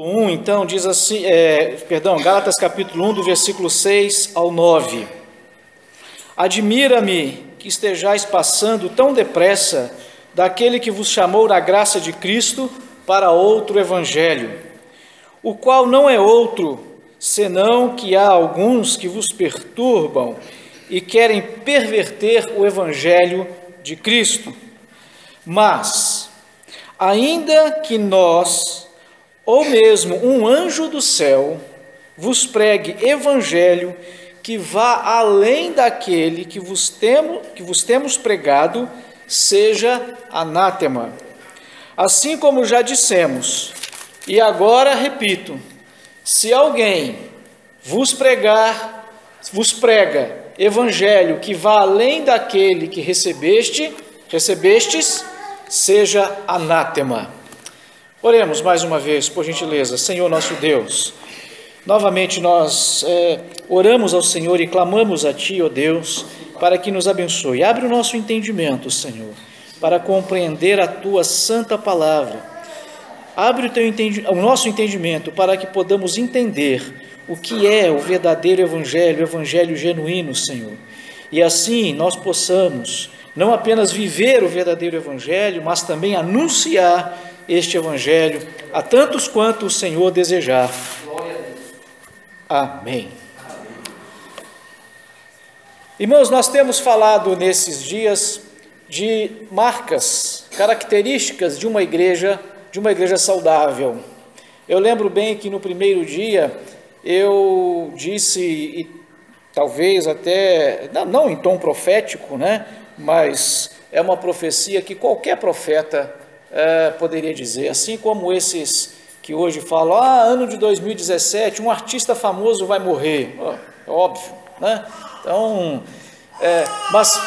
1, então, diz assim, Gálatas capítulo 1, do versículo 6 ao 9. Admira-me que estejais passando tão depressa daquele que vos chamou da graça de Cristo para outro evangelho, o qual não é outro, senão que há alguns que vos perturbam e querem perverter o evangelho de Cristo. Mas, ainda que nós, ou mesmo um anjo do céu, vos pregue evangelho que vá além daquele que vos temos pregado, seja anátema. Assim como já dissemos, e agora repito, se alguém vos prega evangelho que vá além daquele que recebestes, seja anátema. Oremos mais uma vez, por gentileza. Senhor nosso Deus, novamente nós oramos ao Senhor e clamamos a Ti, ó Deus, para que nos abençoe. Abre o nosso entendimento, Senhor, para compreender a Tua santa palavra. Abre o nosso entendimento para que podamos entender o que é o verdadeiro evangelho, o evangelho genuíno, Senhor. E assim nós possamos não apenas viver o verdadeiro evangelho, mas também anunciar este evangelho a tantos quanto o Senhor desejar. Amém. Irmãos, nós temos falado nesses dias de marcas, características de uma igreja saudável. Eu lembro bem que no primeiro dia eu disse, e talvez até, não em tom profético, né? Mas é uma profecia que qualquer profeta poderia dizer, assim como esses que hoje falam, ano de 2017, um artista famoso vai morrer, é óbvio, né? Então, mas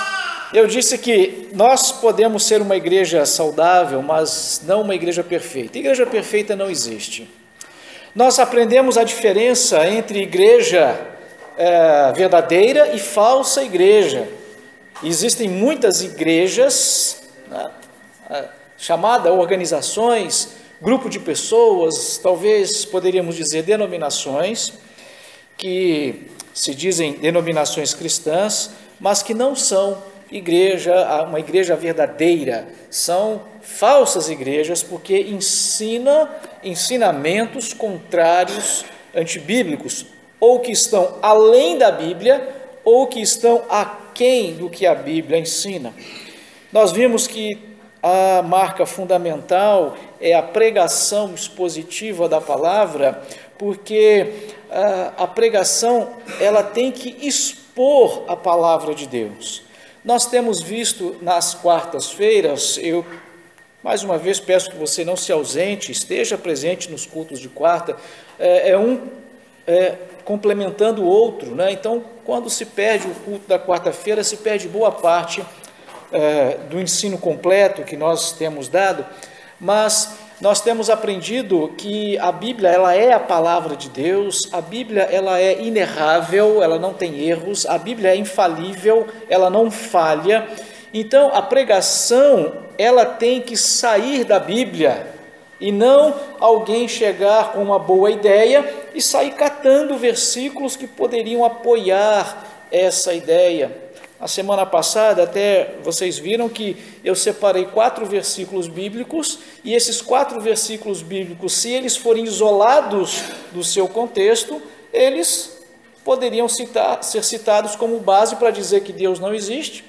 eu disse que nós podemos ser uma igreja saudável, mas não uma igreja perfeita. Igreja perfeita não existe. Nós aprendemos a diferença entre igreja verdadeira e falsa igreja. Existem muitas igrejas, né, chamadas organizações, grupo de pessoas, talvez poderíamos dizer denominações, que se dizem denominações cristãs, mas que não são uma igreja verdadeira, são falsas igrejas, porque ensinam ensinamentos contrários, antibíblicos, ou que estão além da Bíblia, ou que estão aquém do que a Bíblia ensina. Nós vimos que a marca fundamental é a pregação expositiva da palavra, porque a pregação ela tem que expor a palavra de Deus. Nós temos visto nas quartas-feiras, eu mais uma vez peço que você não se ausente, esteja presente nos cultos de quarta, complementando o outro, né? Então, quando se perde o culto da quarta-feira, se perde boa parte do ensino completo que nós temos dado, mas nós temos aprendido que a Bíblia ela é a palavra de Deus, a Bíblia ela é inerrável, ela não tem erros, a Bíblia é infalível, ela não falha. Então, a pregação ela tem que sair da Bíblia e não alguém chegar com uma boa ideia e sair catando versículos que poderiam apoiar essa ideia. A semana passada, até vocês viram que eu separei 4 versículos bíblicos, e esses 4 versículos bíblicos, se eles forem isolados do seu contexto, eles poderiam ser citados como base para dizer que Deus não existe,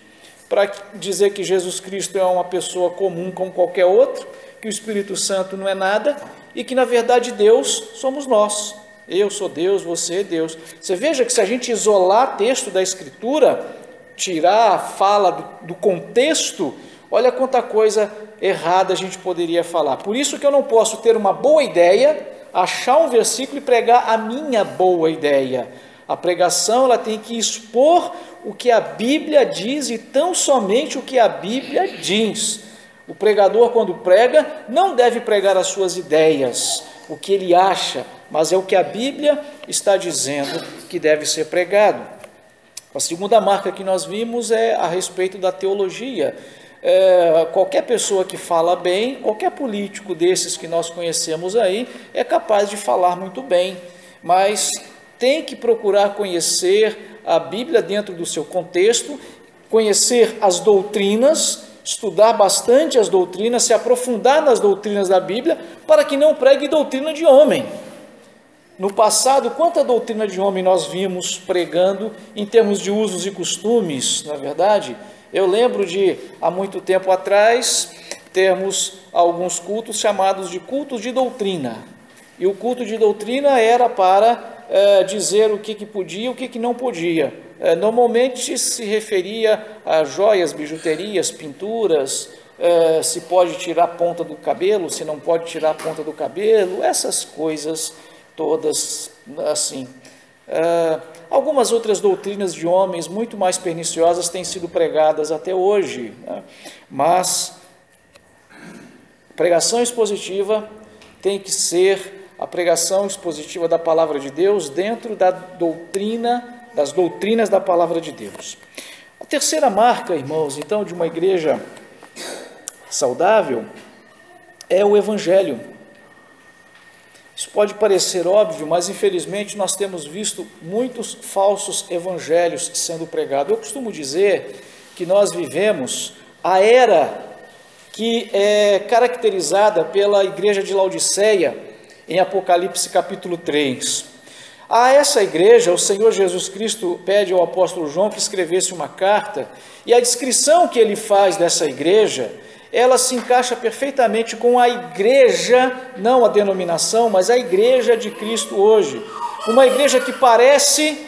para dizer que Jesus Cristo é uma pessoa comum como qualquer outro, que o Espírito Santo não é nada, e que na verdade Deus somos nós. Eu sou Deus, você é Deus. Você veja que se a gente isolar texto da Escritura, tirar a fala do contexto, olha quanta coisa errada a gente poderia falar. Por isso que eu não posso ter uma boa ideia, achar um versículo e pregar a minha boa ideia. A pregação ela tem que expor o que a Bíblia diz e tão somente o que a Bíblia diz. O pregador, quando prega, não deve pregar as suas ideias, o que ele acha, mas é o que a Bíblia está dizendo que deve ser pregado. A segunda marca que nós vimos é a respeito da teologia. Qualquer pessoa que fala bem, qualquer político desses que nós conhecemos aí, é capaz de falar muito bem, mas tem que procurar conhecer a Bíblia dentro do seu contexto, conhecer as doutrinas, estudar bastante as doutrinas, se aprofundar nas doutrinas da Bíblia, para que não pregue doutrina de homem. No passado, quanta doutrina de homem nós vimos pregando em termos de usos e costumes, na verdade? Eu lembro de, há muito tempo atrás, termos alguns cultos chamados de cultos de doutrina. E o culto de doutrina era para dizer o que podia e o que não podia. Normalmente se referia a joias, bijuterias, pinturas, se pode tirar a ponta do cabelo, se não pode tirar a ponta do cabelo, essas coisas todas assim. Algumas outras doutrinas de homens muito mais perniciosas têm sido pregadas até hoje, né? Mas pregação expositiva tem que ser a pregação expositiva da palavra de Deus dentro da doutrina, das doutrinas da palavra de Deus. A terceira marca, irmãos, então, de uma igreja saudável é o Evangelho. Isso pode parecer óbvio, mas infelizmente nós temos visto muitos falsos evangelhos sendo pregados. Eu costumo dizer que nós vivemos a era que é caracterizada pela igreja de Laodiceia, em Apocalipse capítulo 3. A essa igreja, o Senhor Jesus Cristo pede ao apóstolo João que escrevesse uma carta, e a descrição que ele faz dessa igreja, ela se encaixa perfeitamente com a igreja, não a denominação, mas a igreja de Cristo hoje. Uma igreja que parece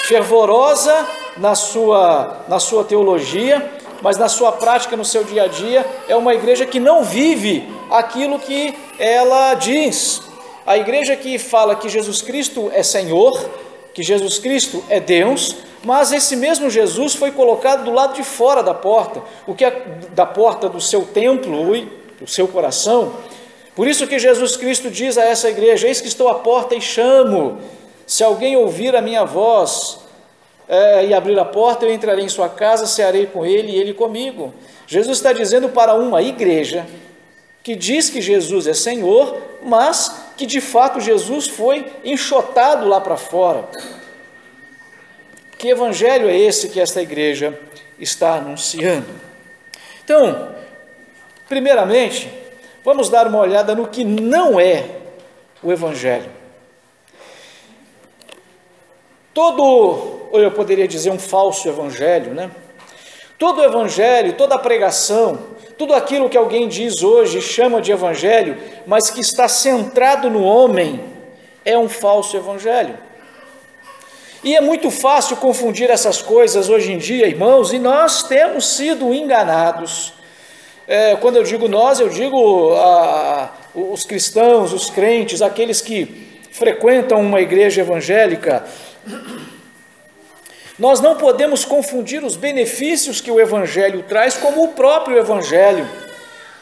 fervorosa na sua teologia, mas na sua prática, no seu dia a dia, é uma igreja que não vive aquilo que ela diz. A igreja que fala que Jesus Cristo é Senhor, que Jesus Cristo é Deus, mas esse mesmo Jesus foi colocado do lado de fora da porta, o que é da porta do seu templo e do seu coração. Por isso que Jesus Cristo diz a essa igreja: eis que estou à porta e chamo, se alguém ouvir a minha voz e abrir a porta, eu entrarei em sua casa, cearei com ele e ele comigo. Jesus está dizendo para uma igreja que diz que Jesus é Senhor, mas que de fato Jesus foi enxotado lá para fora. Que evangelho é esse que esta igreja está anunciando? Então, primeiramente, vamos dar uma olhada no que não é o evangelho. Ou eu poderia dizer um falso evangelho, né? Todo evangelho, toda pregação, tudo aquilo que alguém diz hoje, chama de evangelho, mas que está centrado no homem, é um falso evangelho. E é muito fácil confundir essas coisas hoje em dia, irmãos, e nós temos sido enganados. Quando eu digo nós, eu digo os cristãos, os crentes, aqueles que frequentam uma igreja evangélica. Nós não podemos confundir os benefícios que o Evangelho traz como o próprio Evangelho.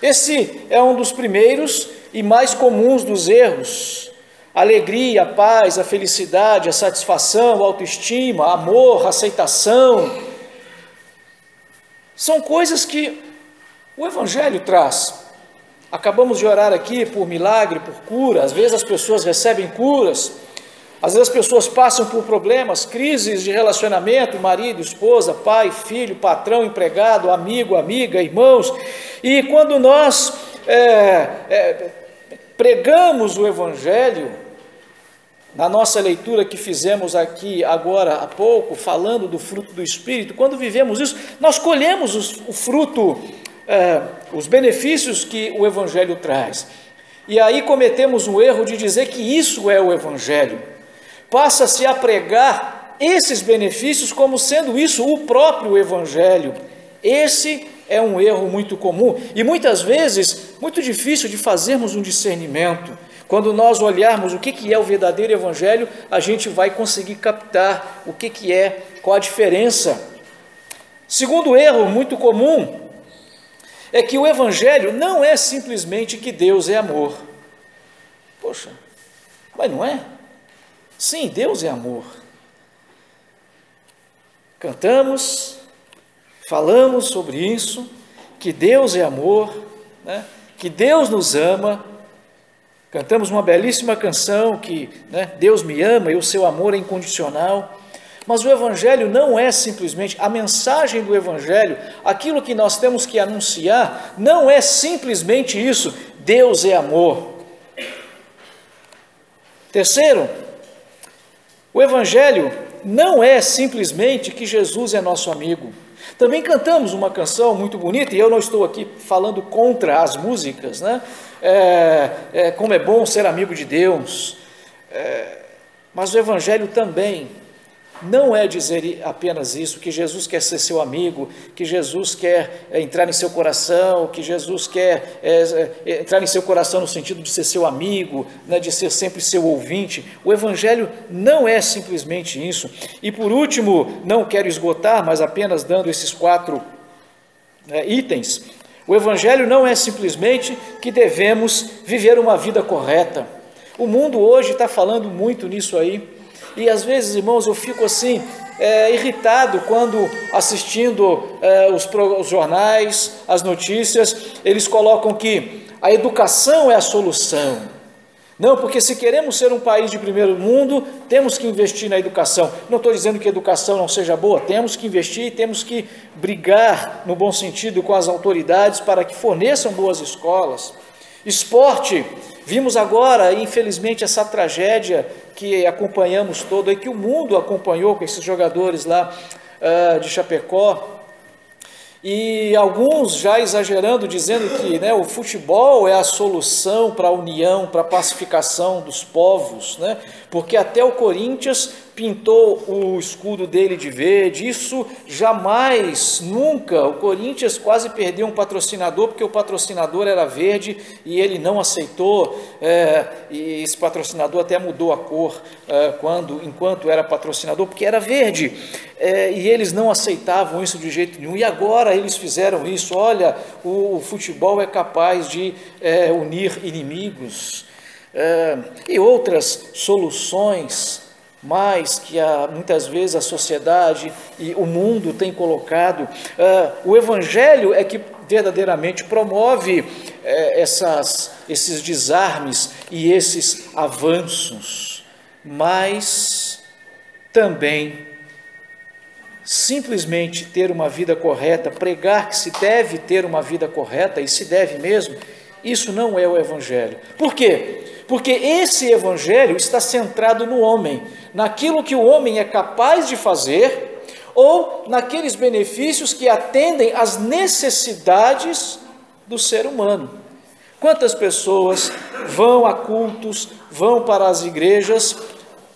Esse é um dos primeiros e mais comuns dos erros. A alegria, a paz, a felicidade, a satisfação, a autoestima, amor, a aceitação, são coisas que o Evangelho traz. Acabamos de orar aqui por milagre, por cura. Às vezes as pessoas recebem curas. Às vezes as pessoas passam por problemas, crises de relacionamento, marido, esposa, pai, filho, patrão, empregado, amigo, amiga, irmãos. E quando nós pregamos o Evangelho, na nossa leitura que fizemos aqui agora há pouco, falando do fruto do Espírito, quando vivemos isso, nós colhemos o fruto, os benefícios que o Evangelho traz. E aí cometemos o erro de dizer que isso é o Evangelho. Passa-se a pregar esses benefícios como sendo isso o próprio Evangelho. Esse é um erro muito comum e muitas vezes muito difícil de fazermos um discernimento. Quando nós olharmos o que é o verdadeiro Evangelho, a gente vai conseguir captar o que é, qual a diferença. Segundo erro muito comum é que o Evangelho não é simplesmente que Deus é amor. Poxa, mas não é? Sim, Deus é amor. Cantamos, falamos sobre isso, que Deus é amor, né? Que Deus nos ama, cantamos uma belíssima canção que, né, Deus me ama e o seu amor é incondicional. Mas o Evangelho não é simplesmente, a mensagem do Evangelho, aquilo que nós temos que anunciar, não é simplesmente isso, Deus é amor. Terceiro, o Evangelho não é simplesmente que Jesus é nosso amigo. Também cantamos uma canção muito bonita, e eu não estou aqui falando contra as músicas, né? Como é bom ser amigo de Deus, mas o Evangelho também não é dizer apenas isso, que Jesus quer ser seu amigo, que Jesus quer entrar em seu coração, que Jesus quer entrar em seu coração no sentido de ser seu amigo, né, de ser sempre seu ouvinte. O Evangelho não é simplesmente isso. E por último, não quero esgotar, mas apenas dando esses 4 itens, o Evangelho não é simplesmente que devemos viver uma vida correta. O mundo hoje está falando muito nisso aí. E às vezes, irmãos, eu fico assim, irritado quando assistindo os jornais, as notícias, eles colocam que a educação é a solução. Não, porque se queremos ser um país de primeiro mundo, temos que investir na educação. Não estou dizendo que a educação não seja boa, temos que investir, temos que brigar, no bom sentido, com as autoridades para que forneçam boas escolas. Esporte, vimos agora, infelizmente, essa tragédia que acompanhamos todo, e que o mundo acompanhou com esses jogadores lá de Chapecó, e alguns já exagerando, dizendo que, né, o futebol é a solução para a união, para a pacificação dos povos, né, porque até o Corinthians pintou o escudo dele de verde. Isso jamais, nunca, o Corinthians quase perdeu um patrocinador, porque o patrocinador era verde e ele não aceitou, e esse patrocinador até mudou a cor enquanto era patrocinador, porque era verde, e eles não aceitavam isso de jeito nenhum, e agora eles fizeram isso. Olha, o futebol é capaz de unir inimigos, e outras soluções mais que muitas vezes a sociedade e o mundo têm colocado. O Evangelho é que verdadeiramente promove esses desarmes e esses avanços, mas também simplesmente ter uma vida correta, pregar que se deve ter uma vida correta, e se deve mesmo, isso não é o Evangelho. Por quê? Porque esse Evangelho está centrado no homem, naquilo que o homem é capaz de fazer, ou naqueles benefícios que atendem às necessidades do ser humano. Quantas pessoas vão a cultos, vão para as igrejas,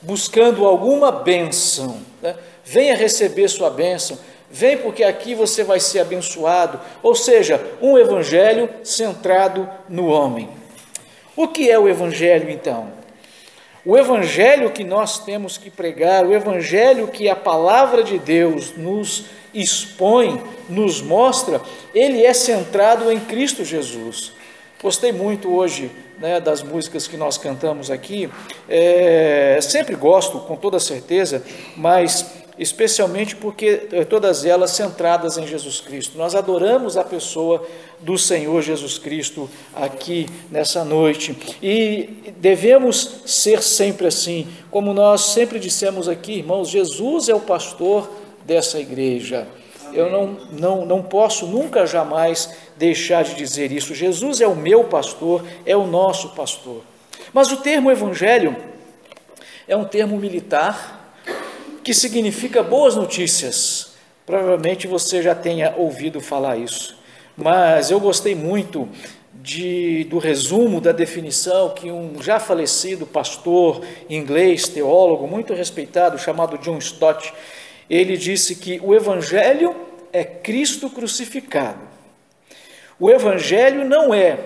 buscando alguma bênção, né? Venha receber sua bênção, vem porque aqui você vai ser abençoado, ou seja, um Evangelho centrado no homem. O que é o Evangelho, então? O Evangelho que nós temos que pregar, o Evangelho que a palavra de Deus nos expõe, nos mostra, ele é centrado em Cristo Jesus. Gostei muito hoje, né, das músicas que nós cantamos aqui, sempre gosto, com toda certeza, mas especialmente porque todas elas centradas em Jesus Cristo. Nós adoramos a pessoa do Senhor Jesus Cristo aqui nessa noite, e devemos ser sempre assim, como nós sempre dissemos aqui, irmãos, Jesus é o pastor dessa igreja. Eu não posso nunca jamais deixar de dizer isso. Jesus é o meu pastor, é o nosso pastor. Mas o termo evangelho é um termo militar que significa boas notícias. Provavelmente você já tenha ouvido falar isso, mas eu gostei muito do resumo da definição que um já falecido pastor inglês, teólogo muito respeitado, chamado John Stott, ele disse que o Evangelho é Cristo crucificado. O Evangelho não é,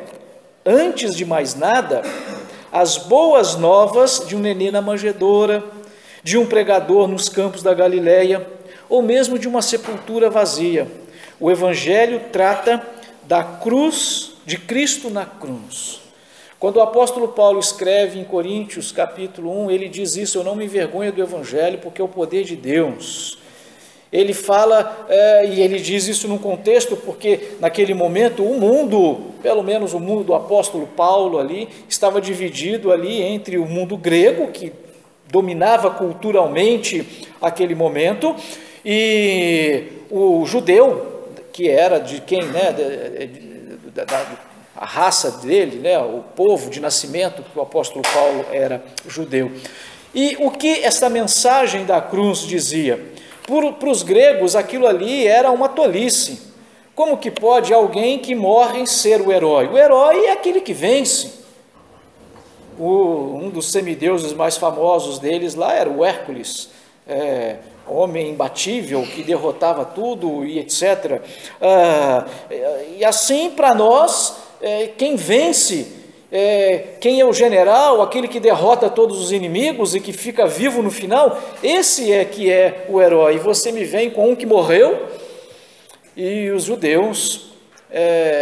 antes de mais nada, as boas novas de um nenê na manjedoura, de um pregador nos campos da Galileia, ou mesmo de uma sepultura vazia. O Evangelho trata da cruz, de Cristo na cruz. Quando o apóstolo Paulo escreve em Coríntios, capítulo 1, ele diz isso: eu não me envergonho do Evangelho, porque é o poder de Deus. Ele fala, e ele diz isso num contexto, porque naquele momento o mundo, pelo menos o mundo do apóstolo Paulo ali, estava dividido ali entre o mundo grego, que dominava culturalmente aquele momento, e o judeu, que era de quem, né, a raça dele, né, o povo de nascimento, que o apóstolo Paulo era judeu. E o que essa mensagem da cruz dizia? Para os gregos, aquilo ali era uma tolice. Como que pode alguém que morre ser o herói? O herói é aquele que vence. Um dos semideuses mais famosos deles lá era o Hércules, homem imbatível que derrotava tudo e etc. E assim, para nós, quem vence, quem é o general, aquele que derrota todos os inimigos e que fica vivo no final, esse é que é o herói. E você me vem com um que morreu, e os judeus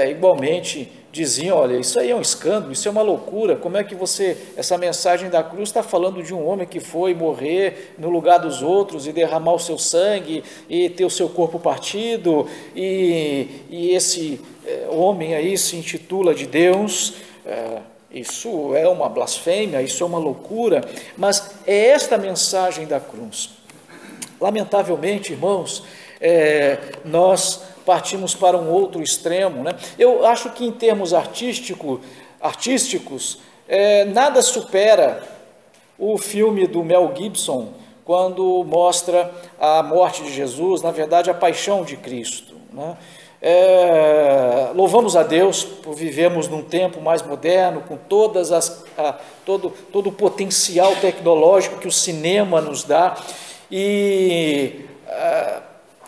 igualmente diziam, olha, isso aí é um escândalo, isso é uma loucura, como é que essa mensagem da cruz está falando de um homem que foi morrer no lugar dos outros e derramar o seu sangue e ter o seu corpo partido, e esse homem aí se intitula de Deus. Isso é uma blasfêmia, isso é uma loucura, mas é esta mensagem da cruz. Lamentavelmente, irmãos, nós partimos para um outro extremo, né? Eu acho que em termos artísticos, nada supera o filme do Mel Gibson, quando mostra a morte de Jesus, na verdade a paixão de Cristo, né? Louvamos a Deus por vivermos num tempo mais moderno, com todo o potencial tecnológico que o cinema nos dá, e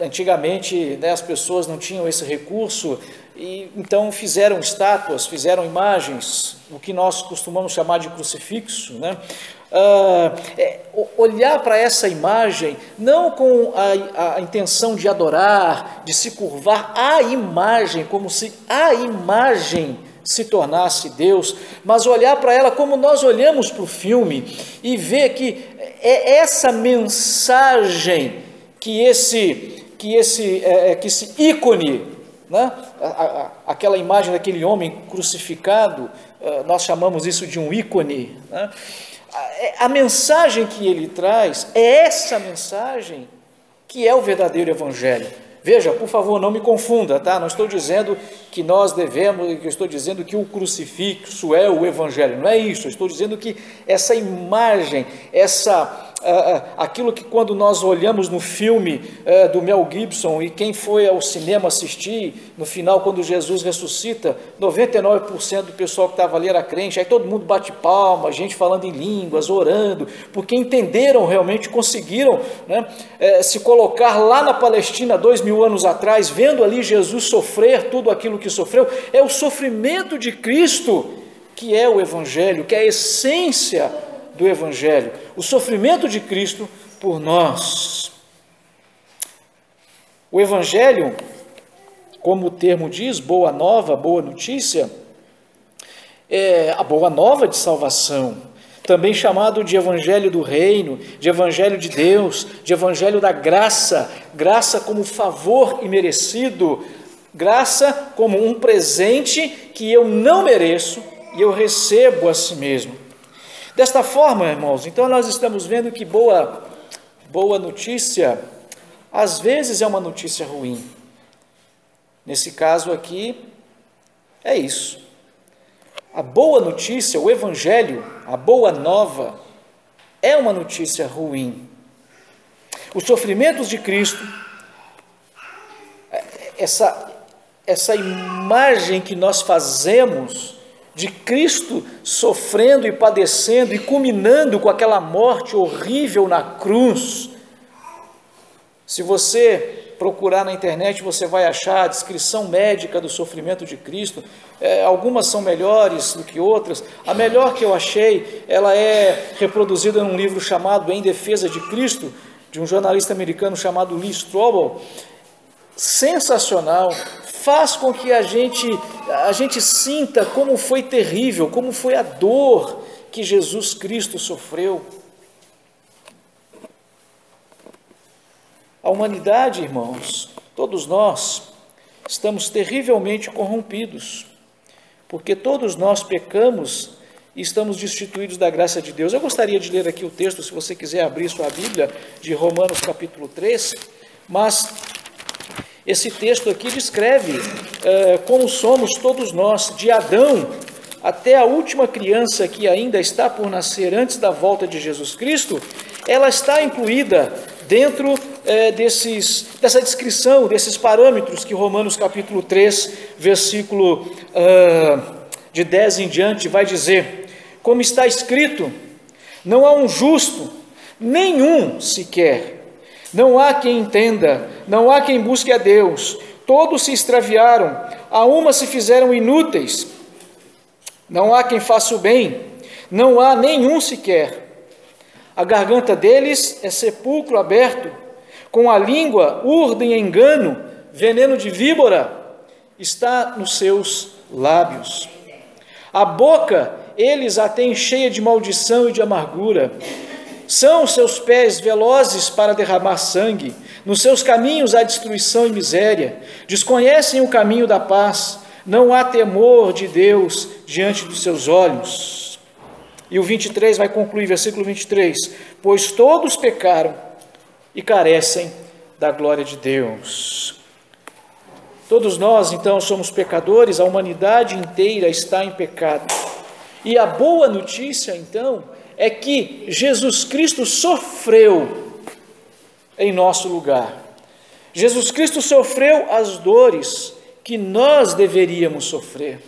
antigamente, né, as pessoas não tinham esse recurso, e então fizeram estátuas, fizeram imagens, o que nós costumamos chamar de crucifixo, né? Olhar para essa imagem, não com a intenção de adorar, de se curvar à imagem, como se a imagem se tornasse Deus, mas olhar para ela como nós olhamos para o filme e ver que é essa mensagem que esse ícone, né? Aquela imagem daquele homem crucificado, nós chamamos isso de um ícone, né? A mensagem que ele traz é essa mensagem que é o verdadeiro evangelho. Veja, por favor, não me confunda, tá? Não estou dizendo que nós devemos, eu estou dizendo que o crucifixo é o evangelho, não é isso. Eu estou dizendo que essa imagem, aquilo que quando nós olhamos no filme do Mel Gibson, e quem foi ao cinema assistir, no final, quando Jesus ressuscita, 99% do pessoal que estava ali era crente, aí todo mundo bate palma, gente falando em línguas, orando, porque entenderam realmente, conseguiram, né, se colocar lá na Palestina 2000 anos atrás, vendo ali Jesus sofrer tudo aquilo que sofreu. É o sofrimento de Cristo que é o evangelho, que é a essência do evangelho, o sofrimento de Cristo por nós. O evangelho, como o termo diz, boa nova, boa notícia, é a boa nova de salvação, também chamado de evangelho do reino, de evangelho de Deus, de evangelho da graça, graça como favor imerecido, graça como um presente que eu não mereço e eu recebo a si mesmo. Desta forma, irmãos, então nós estamos vendo que boa notícia, às vezes é uma notícia ruim. Nesse caso aqui, é isso. A boa notícia, o evangelho, a boa nova, é uma notícia ruim. Os sofrimentos de Cristo, essa imagem que nós fazemos de Cristo sofrendo e padecendo e culminando com aquela morte horrível na cruz. Se você procurar na internet, você vai achar a descrição médica do sofrimento de Cristo. Algumas são melhores do que outras. A melhor que eu achei, ela é reproduzida num livro chamado Em Defesa de Cristo, de um jornalista americano chamado Lee Strobel. Sensacional, faz com que a gente sinta como foi terrível, como foi a dor que Jesus Cristo sofreu. A humanidade, irmãos, todos nós, estamos terrivelmente corrompidos, porque todos nós pecamos e estamos destituídos da graça de Deus. Eu gostaria de ler aqui o texto, se você quiser abrir sua Bíblia, de Romanos capítulo 3, mas esse texto aqui descreve como somos todos nós, de Adão até a última criança que ainda está por nascer antes da volta de Jesus Cristo, ela está incluída dentro dessa descrição, desses parâmetros que Romanos capítulo 3, versículo de 10 em diante vai dizer, como está escrito, não há um justo, nenhum sequer, não há quem entenda, não há quem busque a Deus, todos se extraviaram, a uma se fizeram inúteis, não há quem faça o bem, não há nenhum sequer. A garganta deles é sepulcro aberto, com a língua urdem engano, veneno de víbora está nos seus lábios. A boca eles a têm cheia de maldição e de amargura. São seus pés velozes para derramar sangue, nos seus caminhos há destruição e miséria. Desconhecem o caminho da paz, não há temor de Deus diante dos seus olhos. E o 23 vai concluir, versículo 23, pois todos pecaram e carecem da glória de Deus. Todos nós, então, somos pecadores, a humanidade inteira está em pecado. E a boa notícia, então, é que Jesus Cristo sofreu em nosso lugar. Jesus Cristo sofreu as dores que nós deveríamos sofrer.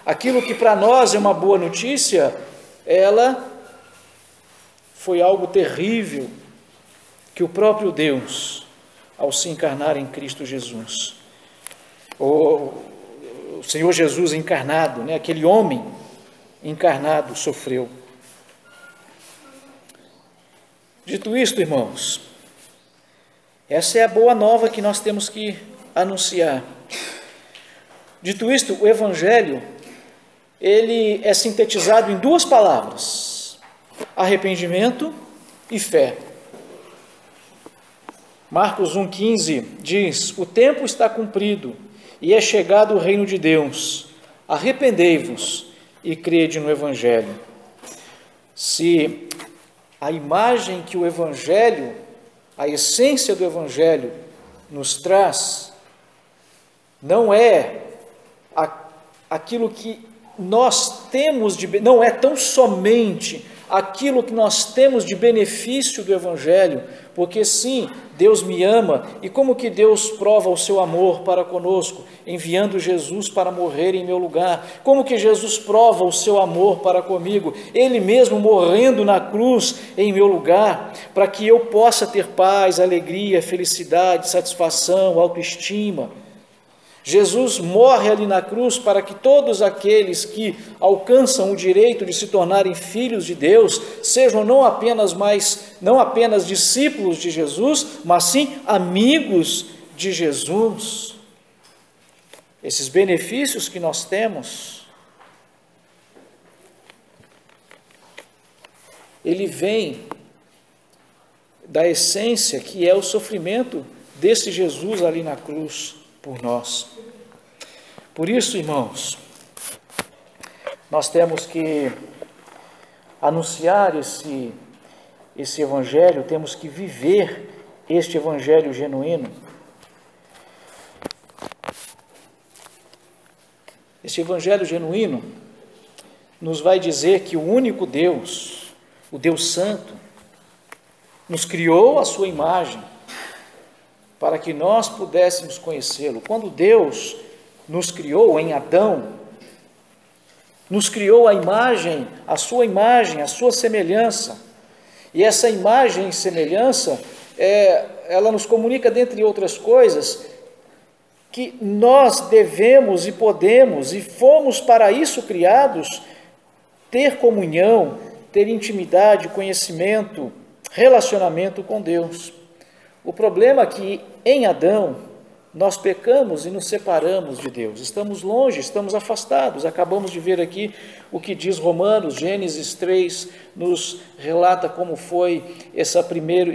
Aquilo que para nós é uma boa notícia, ela foi algo terrível que o próprio Deus, ao se encarnar em Cristo Jesus, o Senhor Jesus encarnado, aquele homem encarnado sofreu. Dito isto, irmãos, essa é a boa nova que nós temos que anunciar. Dito isto, o Evangelho, ele é sintetizado em duas palavras: arrependimento e fé. Marcos 1,15 diz, o tempo está cumprido e é chegado o reino de Deus. Arrependei-vos e crede no Evangelho. Se a imagem que o Evangelho, a essência do Evangelho nos traz, não é aquilo que nós temos não é tão somente aquilo que nós temos de benefício do Evangelho, porque sim, Deus me ama, e como que Deus prova o seu amor para conosco? Enviando Jesus para morrer em meu lugar. Como que Jesus prova o seu amor para comigo? Ele mesmo morrendo na cruz em meu lugar, para que eu possa ter paz, alegria, felicidade, satisfação, autoestima. Jesus morre ali na cruz para que todos aqueles que alcançam o direito de se tornarem filhos de Deus sejam não apenas discípulos de Jesus, mas sim amigos de Jesus. Esses benefícios que nós temos, ele vem da essência que é o sofrimento desse Jesus ali na cruz por nós. Por isso, irmãos, nós temos que anunciar esse Evangelho, temos que viver este Evangelho genuíno. Este Evangelho genuíno nos vai dizer que o único Deus, o Deus Santo, nos criou à sua imagem, para que nós pudéssemos conhecê-lo. Quando Deus nos criou em Adão, nos criou a sua semelhança, e essa imagem e semelhança, ela nos comunica, dentre outras coisas, que nós devemos e podemos, e fomos para isso criados, ter comunhão, ter intimidade, conhecimento, relacionamento com Deus. O problema é que em Adão nós pecamos e nos separamos de Deus, estamos longe, estamos afastados. Acabamos de ver aqui o que diz Romanos, Gênesis 3, nos relata como foi essa primeira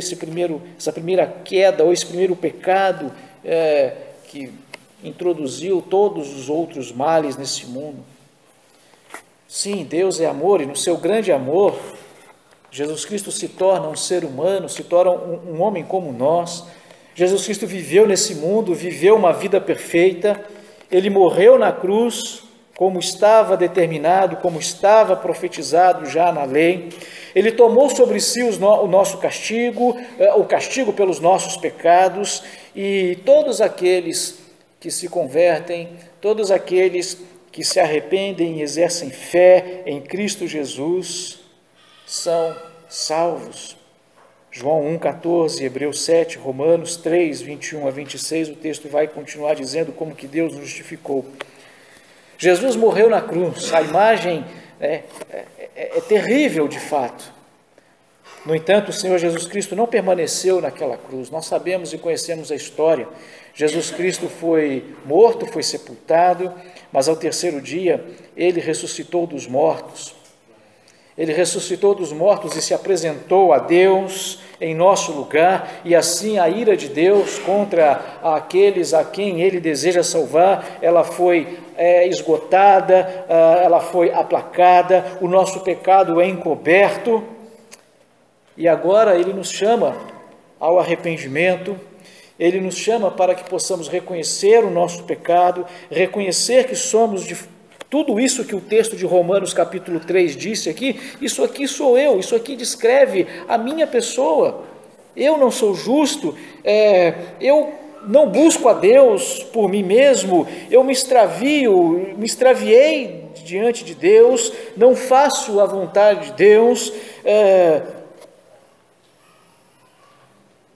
queda, ou esse primeiro pecado que introduziu todos os outros males nesse mundo. Sim, Deus é amor, e no seu grande amor, Jesus Cristo se torna um ser humano, se torna um homem como nós. Jesus Cristo viveu nesse mundo, viveu uma vida perfeita, ele morreu na cruz, como estava determinado, como estava profetizado já na lei. Ele tomou sobre si o nosso castigo, o castigo pelos nossos pecados, e todos aqueles que se convertem, todos aqueles que se arrependem e exercem fé em Cristo Jesus, são salvos. João 1,14, Hebreus 7, Romanos 3, 21 a 26, o texto vai continuar dizendo como que Deus nos justificou. Jesus morreu na cruz, a imagem é terrível de fato. No entanto, o Senhor Jesus Cristo não permaneceu naquela cruz. Nós sabemos e conhecemos a história. Jesus Cristo foi morto, foi sepultado, mas ao terceiro dia ele ressuscitou dos mortos. Ele ressuscitou dos mortos e se apresentou a Deus em nosso lugar, e assim a ira de Deus contra aqueles a quem Ele deseja salvar, ela foi esgotada, ela foi aplacada, o nosso pecado é encoberto, e agora Ele nos chama ao arrependimento. Ele nos chama para que possamos reconhecer o nosso pecado, reconhecer que somos de tudo isso que o texto de Romanos capítulo 3 disse aqui. Isso aqui sou eu, isso aqui descreve a minha pessoa. Eu não sou justo, eu não busco a Deus por mim mesmo, eu me extraviei diante de Deus, não faço a vontade de Deus,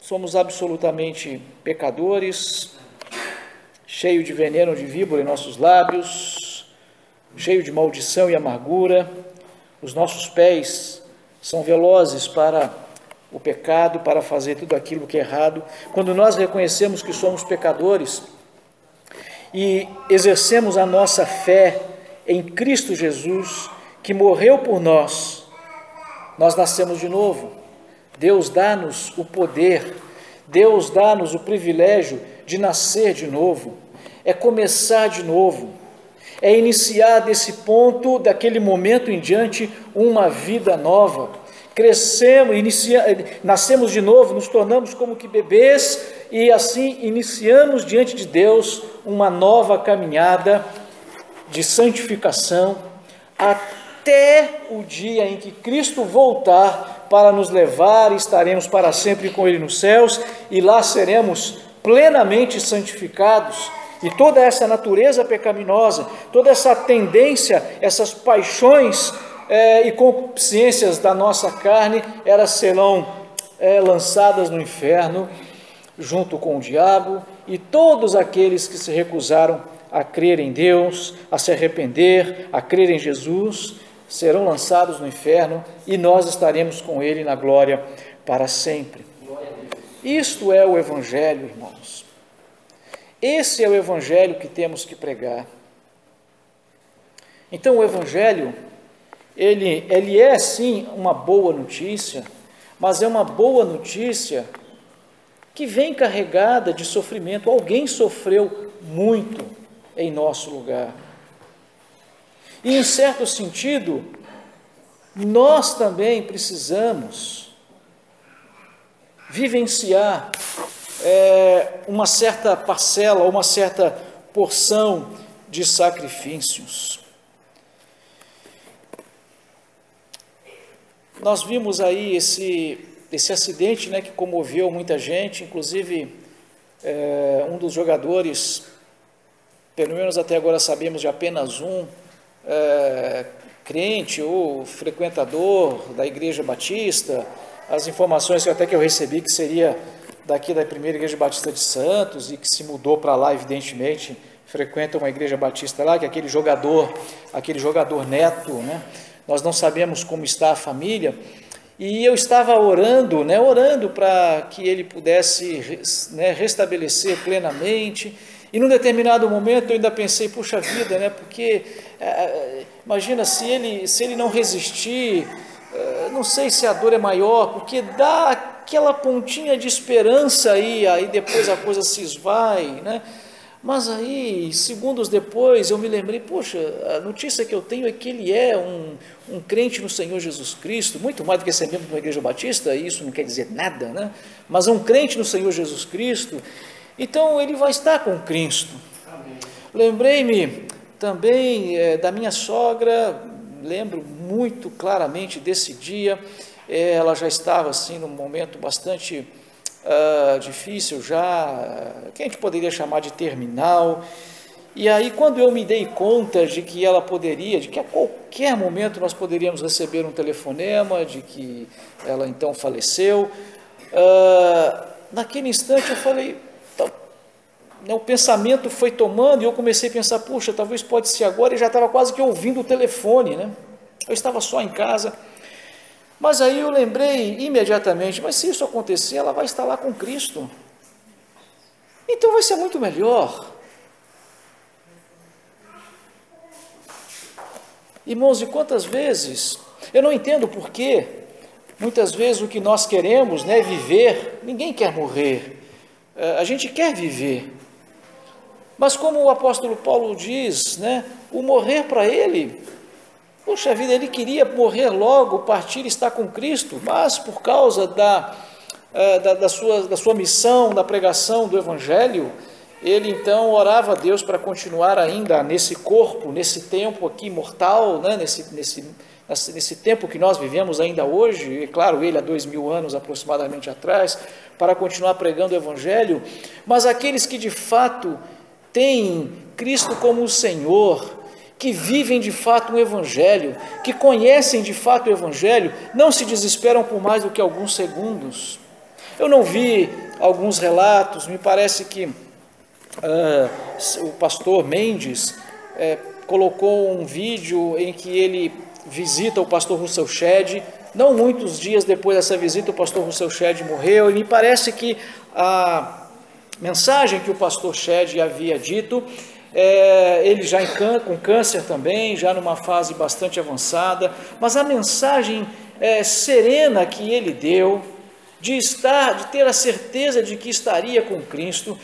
somos absolutamente pecadores, cheio de veneno de víbora em nossos lábios, cheio de maldição e amargura. Os nossos pés são velozes para o pecado, para fazer tudo aquilo que é errado. Quando nós reconhecemos que somos pecadores e exercemos a nossa fé em Cristo Jesus, que morreu por nós, nós nascemos de novo. Deus dá-nos o poder, Deus dá-nos o privilégio de nascer de novo, é começar de novo, é iniciar desse ponto, daquele momento em diante, uma vida nova. Crescemos, nascemos de novo, nos tornamos como que bebês, e assim iniciamos diante de Deus uma nova caminhada de santificação, até o dia em que Cristo voltar para nos levar, e estaremos para sempre com Ele nos céus, e lá seremos plenamente santificados, e toda essa natureza pecaminosa, toda essa tendência, essas paixões e concupiscências da nossa carne, elas serão lançadas no inferno, junto com o diabo, e todos aqueles que se recusaram a crer em Deus, a se arrepender, a crer em Jesus, serão lançados no inferno, e nós estaremos com Ele na glória para sempre. Isto é o Evangelho, irmãos. Esse é o Evangelho que temos que pregar. Então o Evangelho, ele é sim uma boa notícia, mas é uma boa notícia que vem carregada de sofrimento. Alguém sofreu muito em nosso lugar. E em certo sentido, nós também precisamos vivenciar uma certa parcela, uma certa porção de sacrifícios. Nós vimos aí esse acidente, que comoveu muita gente, inclusive um dos jogadores, pelo menos até agora sabemos de apenas um, crente ou frequentador da Igreja Batista. As informações até que eu recebi que seria daqui da primeira Igreja Batista de Santos, e que se mudou para lá, evidentemente, frequenta uma Igreja Batista lá, que é aquele jogador Neto, Nós não sabemos como está a família, E eu estava orando, né, orando para que ele pudesse, né, restabelecer plenamente. E num determinado momento eu ainda pensei, puxa vida, né, porque imagina se ele não resistir, não sei se a dor é maior, porque dá aquela pontinha de esperança aí depois a coisa se esvai, né? Mas aí, segundos depois, eu me lembrei, poxa, a notícia que eu tenho é que ele é um crente no Senhor Jesus Cristo, muito mais do que ser membro de uma igreja batista, e isso não quer dizer nada, né? Mas é um crente no Senhor Jesus Cristo, então ele vai estar com Cristo. Lembrei-me também da minha sogra, lembro muito claramente desse dia, ela já estava assim num momento bastante difícil já, que a gente poderia chamar de terminal, e aí quando eu me dei conta de que ela poderia, de que a qualquer momento nós poderíamos receber um telefonema, de que ela então faleceu, naquele instante eu falei, o pensamento foi tomando e eu comecei a pensar, puxa, talvez pode ser agora, e já estava quase que ouvindo o telefone, né? Eu estava só em casa, mas aí eu lembrei imediatamente, mas se isso acontecer, ela vai estar lá com Cristo, então vai ser muito melhor. Irmãos, e quantas vezes, eu não entendo porquê, muitas vezes o que nós queremos, né, é viver, ninguém quer morrer, a gente quer viver, mas como o apóstolo Paulo diz, né, o morrer para ele, puxa vida, ele queria morrer logo, partir e estar com Cristo, mas por causa da sua missão, da pregação do Evangelho, ele então orava a Deus para continuar ainda nesse corpo, nesse tempo aqui mortal, né, nesse tempo que nós vivemos ainda hoje, e claro, ele há 2000 anos aproximadamente atrás, para continuar pregando o Evangelho, mas aqueles que de fato têm Cristo como o Senhor, que vivem de fato um Evangelho, que conhecem de fato o Evangelho, não se desesperam por mais do que alguns segundos. Eu não vi alguns relatos, me parece que o pastor Mendes colocou um vídeo em que ele visita o pastor Russell Shedd, não muitos dias depois dessa visita o pastor Russell Shedd morreu, e me parece que a mensagem que o pastor Shedd havia dito, ele já com câncer também, já numa fase bastante avançada, mas a mensagem serena que ele deu, de ter a certeza de que estaria com Cristo,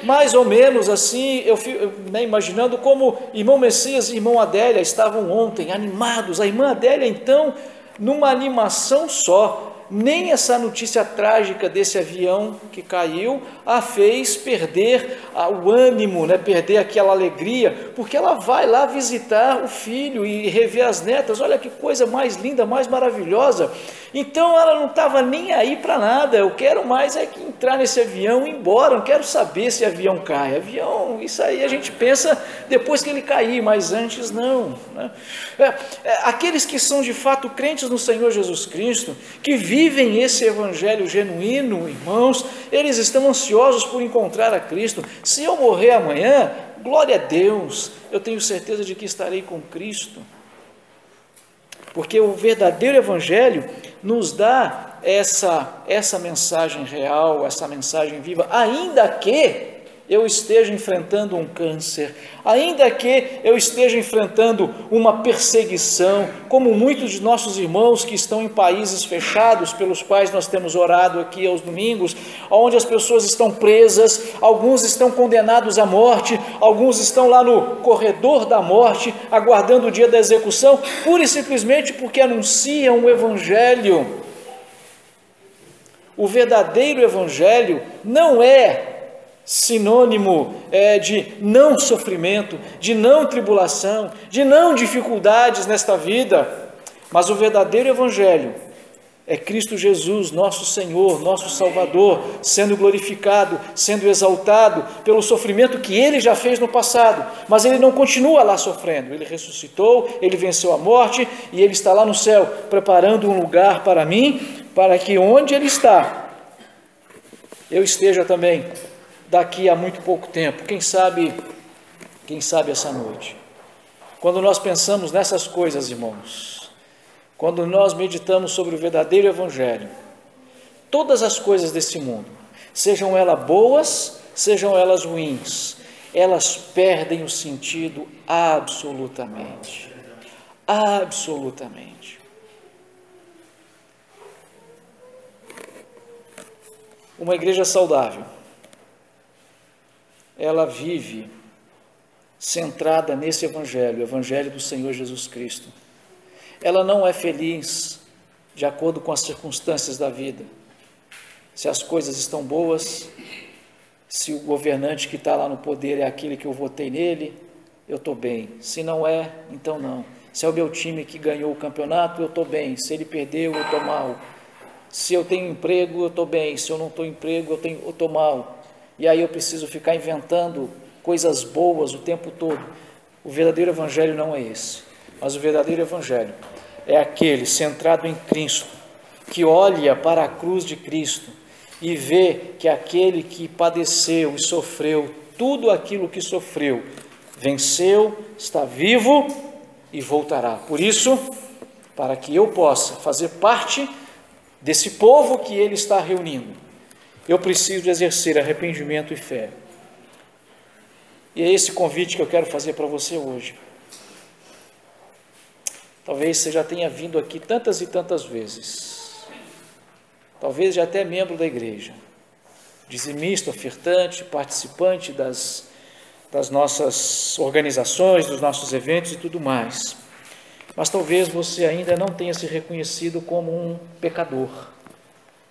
mais ou menos assim, eu fico imaginando como irmão Messias e irmão Adélia estavam ontem, animados, a irmã Adélia então, numa animação só, nem essa notícia trágica desse avião que caiu a fez perder o ânimo, né, perder aquela alegria, porque ela vai lá visitar o filho e rever as netas, olha que coisa mais linda, mais maravilhosa, então ela não estava nem aí para nada, eu quero mais é que entrar nesse avião e ir embora, não quero saber se avião cai, avião, isso aí a gente pensa depois que ele cair, mas antes não, né? Aqueles que são de fato crentes no Senhor Jesus Cristo, que vivem esse Evangelho genuíno, irmãos, eles estão ansiosos por encontrar a Cristo. Se eu morrer amanhã, glória a Deus, eu tenho certeza de que estarei com Cristo, porque o verdadeiro Evangelho nos dá essa mensagem real, essa mensagem viva, ainda que eu esteja enfrentando um câncer, ainda que eu esteja enfrentando uma perseguição, como muitos de nossos irmãos que estão em países fechados, pelos quais nós temos orado aqui aos domingos, onde as pessoas estão presas, alguns estão condenados à morte, alguns estão lá no corredor da morte, aguardando o dia da execução, pura e simplesmente porque anunciam o Evangelho. O verdadeiro Evangelho não é sinônimo de não sofrimento, de não tribulação, de não dificuldades nesta vida, mas o verdadeiro Evangelho é Cristo Jesus, nosso Senhor, nosso Salvador, sendo glorificado, sendo exaltado pelo sofrimento que Ele já fez no passado, mas Ele não continua lá sofrendo, Ele ressuscitou, Ele venceu a morte e Ele está lá no céu, preparando um lugar para mim, para que onde Ele está, eu esteja também, daqui a muito pouco tempo, quem sabe essa noite. Quando nós pensamos nessas coisas, irmãos, quando nós meditamos sobre o verdadeiro Evangelho, todas as coisas desse mundo, sejam elas boas, sejam elas ruins, elas perdem o sentido absolutamente. Absolutamente. Uma igreja saudável, ela vive centrada nesse Evangelho, o Evangelho do Senhor Jesus Cristo. Ela não é feliz de acordo com as circunstâncias da vida. Se as coisas estão boas, se o governante que está lá no poder é aquele que eu votei nele, eu estou bem. Se não é, então não. Se é o meu time que ganhou o campeonato, eu estou bem. Se ele perdeu, eu estou mal. Se eu tenho emprego, eu estou bem. Se eu não tenho emprego, eu estou mal. E aí eu preciso ficar inventando coisas boas o tempo todo. O verdadeiro Evangelho não é esse. Mas o verdadeiro Evangelho é aquele centrado em Cristo, que olha para a cruz de Cristo e vê que aquele que padeceu e sofreu tudo aquilo que sofreu, venceu, está vivo e voltará. Por isso, para que eu possa fazer parte desse povo que ele está reunindo, eu preciso exercer arrependimento e fé. E é esse convite que eu quero fazer para você hoje. Talvez você já tenha vindo aqui tantas e tantas vezes, talvez já até membro da igreja, dizimista, ofertante, participante das nossas organizações, dos nossos eventos e tudo mais, mas talvez você ainda não tenha se reconhecido como um pecador.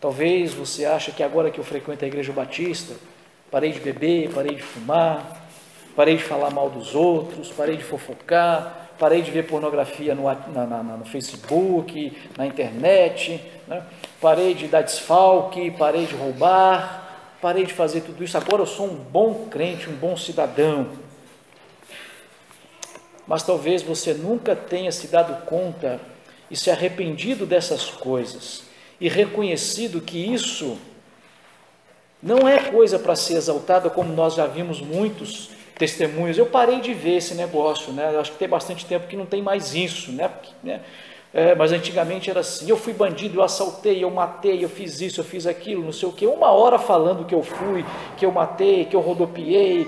Talvez você ache que agora que eu frequento a igreja batista, parei de beber, parei de fumar, parei de falar mal dos outros, parei de fofocar, parei de ver pornografia no Facebook, na internet, né? Parei de dar desfalque, parei de roubar, parei de fazer tudo isso, agora eu sou um bom crente, um bom cidadão. Mas talvez você nunca tenha se dado conta e se arrependido dessas coisas e reconhecido que isso não é coisa para ser exaltada, como nós já vimos muitos testemunhos. Eu parei de ver esse negócio, né? Eu acho que tem bastante tempo que não tem mais isso, né? Mas antigamente era assim, eu fui bandido, eu assaltei, eu matei, eu fiz isso, eu fiz aquilo, não sei o que, 1 hora falando que eu fui, que eu matei, que eu rodopiei,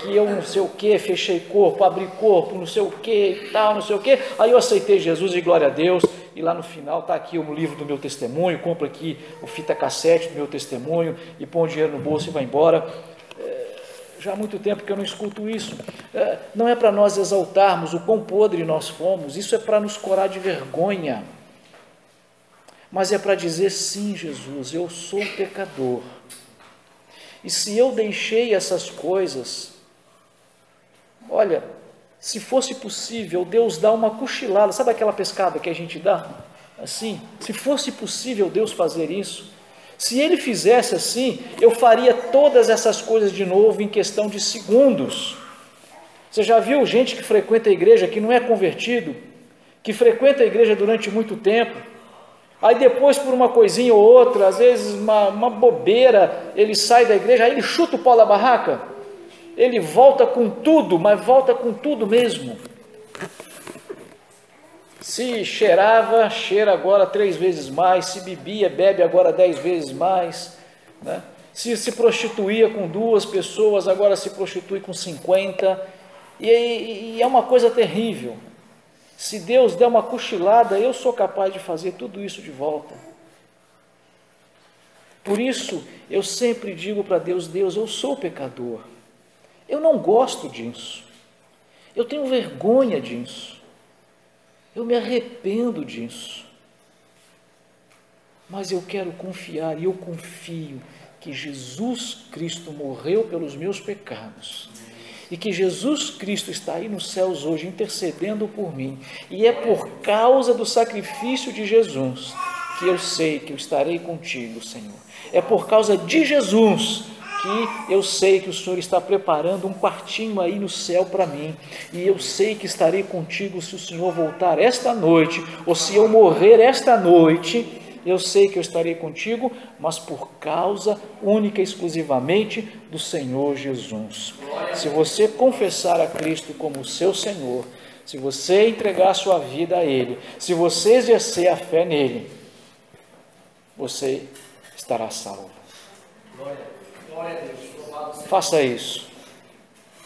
que eu não sei o que, fechei corpo, abri corpo, não sei o que e tal, não sei o que, aí eu aceitei Jesus e glória a Deus, e lá no final está aqui o livro do meu testemunho, compra aqui o fita cassete do meu testemunho, e põe o dinheiro no bolso e vai embora. Já há muito tempo que eu não escuto isso. Não é para nós exaltarmos o quão podre nós fomos, isso é para nos corar de vergonha, mas é para dizer: sim, Jesus, eu sou pecador, e se eu deixei essas coisas, olha, se fosse possível, Deus dá uma cochilada, sabe aquela pescada que a gente dá? Assim, se fosse possível Deus fazer isso, se Ele fizesse assim, eu faria todas essas coisas de novo em questão de segundos. Você já viu gente que frequenta a igreja, que não é convertido, que frequenta a igreja durante muito tempo, aí depois por uma coisinha ou outra, às vezes uma bobeira, ele sai da igreja, aí ele chuta o pau da barraca, ele volta com tudo, mas volta com tudo mesmo. Se cheirava, cheira agora 3 vezes mais, se bebia, bebe agora 10 vezes mais, né? Se prostituía com 2 pessoas, agora se prostitui com 50, e é uma coisa terrível. Se Deus der uma cochilada, eu sou capaz de fazer tudo isso de volta. Por isso, eu sempre digo para Deus: Deus, eu sou pecador, eu não gosto disso, eu tenho vergonha disso, eu me arrependo disso, mas eu quero confiar, e eu confio que Jesus Cristo morreu pelos meus pecados, e que Jesus Cristo está aí nos céus hoje intercedendo por mim, e é por causa do sacrifício de Jesus que eu sei que eu estarei contigo, Senhor. É por causa de Jesus que eu sei que o Senhor está preparando um quartinho aí no céu para mim, e eu sei que estarei contigo se o Senhor voltar esta noite, ou se eu morrer esta noite, eu sei que eu estarei contigo, mas por causa única e exclusivamente do Senhor Jesus. Se você confessar a Cristo como seu Senhor, Se você entregar sua vida a Ele, se você exercer a fé nele, você estará salvo. Glória a Deus. Faça isso.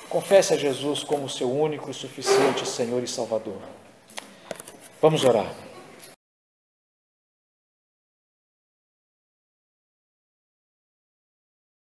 Confesse a Jesus como seu único e suficiente Senhor e Salvador. Vamos orar.